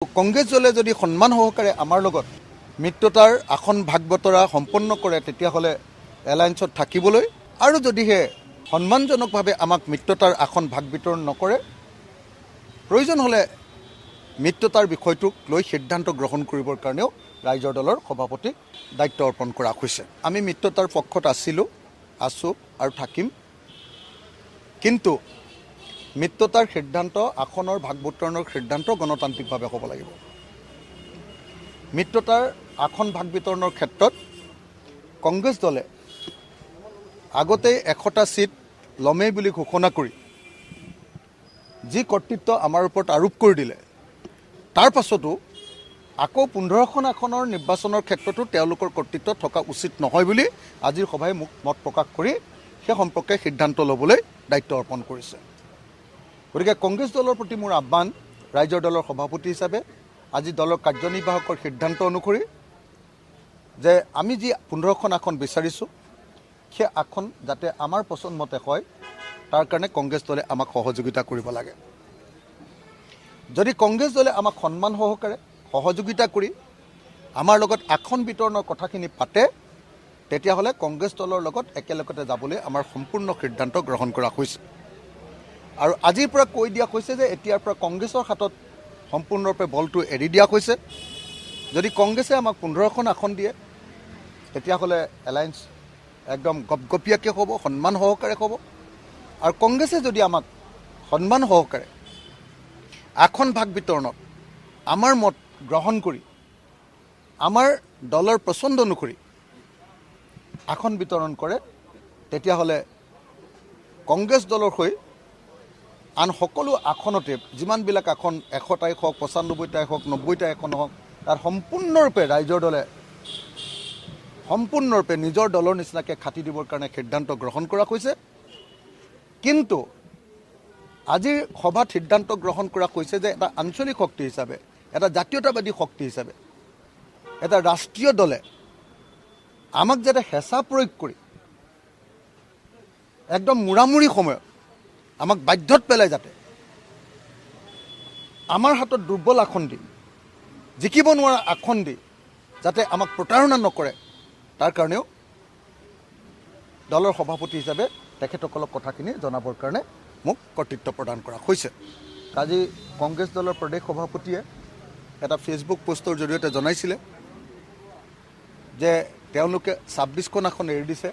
কংগ্ৰেছ দলে যদি সন্মান সহকাৰে আমাৰ লগত মিত্ৰতাৰ আসন ভাগ বতৰা সম্পন্ন কৰে তেতিয়াহ'লে এলায়েন্সত থাকিবলৈ আৰু যদিহে সন্মানজনকভাৱে আমাক মিত্ৰতাৰ আসন ভাগ বিতৰণ নকৰে প্ৰয়োজন হ'লে মিত্ৰতাৰ বিষয়টোক লৈ সিদ্ধান্ত গ্ৰহণ কৰিবৰ কাৰণেও ৰাইজৰ দলৰ সভাপতিক দায়িত্ব অৰ্পণ কৰা হৈছে। আমি মিত্ৰতাৰ পক্ষত আছোঁ আৰু থাকিম, কিন্তু মিত্ৰতাৰ সিদ্ধান্ত আসনৰ ভাগ বতৰণৰ সিদ্ধান্ত গণতান্ত্ৰিকভাৱে হ'ব লাগিব। মিত্ৰতাৰ আসন ভাগ বিতৰণৰ ক্ষেত্ৰত কংগ্ৰেছ দলে আগতেই 100টা সিট ল'মেই বুলি ঘোষণা কৰি যি কৰ্তৃত্ব আমাৰ ওপৰত আৰোপ কৰি দিলে, তাৰ পাছতো আকৌ 15খন আসনৰ নিৰ্বাচনৰ ক্ষেত্ৰতো তেওঁলোকৰ কৰ্তৃত্ব থকা উচিত নহয় বুলি আজিৰ সভাই মোক মত প্ৰকাশ কৰি সেই সম্পৰ্কে সিদ্ধান্ত ল'বলৈ দায়িত্ব অৰ্পণ কৰিছে। গতিকে কংগ্ৰেছ দলৰ প্ৰতি মোৰ আহ্বান, ৰাইজৰ দলৰ সভাপতি হিচাপে আজি দলৰ কাৰ্যনিৰ্বাহকৰ সিদ্ধান্ত অনুসৰি যে আমি যি 15খন আসন বিচাৰিছোঁ সেই আসন যাতে আমাৰ পচন্দমতে হয় তাৰ কাৰণে কংগ্ৰেছ দলে আমাক সহযোগিতা কৰিব লাগে। যদি কংগ্ৰেছ দলে আমাক সন্মান সহকাৰে সহযোগিতা কৰি আমাৰ লগত আসন বিতৰণৰ কথাখিনি পাতে তেতিয়াহ'লে কংগ্ৰেছ দলৰ লগত একেলগতে যাবলৈ আমাৰ সম্পূৰ্ণ সিদ্ধান্ত গ্ৰহণ কৰা হৈছে। আৰু আজিৰ পৰা কৈ দিয়া হৈছে যে এতিয়াৰ পৰা কংগ্ৰেছৰ হাতত সম্পূৰ্ণৰূপে বলটো এৰি দিয়া হৈছে। যদি কংগ্ৰেছে আমাক 15খন আসন দিয়ে তেতিয়াহ'লে এলায়েন্স একদম গপগপীয়াকৈ হ'ব, সন্মান সহকাৰে হ'ব। আৰু কংগ্ৰেছে যদি আমাক সন্মান সহকাৰে আসন ভাগ বিতৰণত আমাৰ মত গ্ৰহণ কৰি আমাৰ দলৰ পচন্দ অনুসৰি আসন বিতৰণ কৰে তেতিয়াহ'লে কংগ্ৰেছ দলৰ হৈ আন সকলো আসনতে যিমানবিলাক আসন 100টাই হওক, 95টাই হওক, 90টাই আসন হওক, তাত সম্পূৰ্ণৰূপে ৰাইজৰ দলে সম্পূৰ্ণৰূপে নিজৰ দলৰ নিচিনাকৈ খাটি দিবৰ কাৰণে সিদ্ধান্ত গ্ৰহণ কৰা হৈছে। কিন্তু আজিৰ সভাত সিদ্ধান্ত গ্ৰহণ কৰা হৈছে যে এটা আঞ্চলিক শক্তি হিচাপে, এটা জাতীয়তাবাদী শক্তি হিচাপে, এটা ৰাষ্ট্ৰীয় দলে আমাক যাতে হেঁচা প্ৰয়োগ কৰি একদম মূৰামূৰি সময়ত আমাক বাধ্যত পেলাই যাতে আমাৰ হাতত দুৰ্বল আসন দি, জিকিব নোৱাৰা আসন দি যাতে আমাক প্ৰতাৰণা নকৰে তাৰ কাৰণেও দলৰ সভাপতি হিচাপে তেখেতসকলক কথাখিনি জনাবৰ কাৰণে মোক কৰ্তৃত্ব প্ৰদান কৰা হৈছে। আজি কংগ্ৰেছ দলৰ প্ৰদেশ সভাপতিয়ে এটা ফেচবুক পোষ্টৰ জৰিয়তে জনাইছিলে যে তেওঁলোকে 26খন আসন এৰি দিছে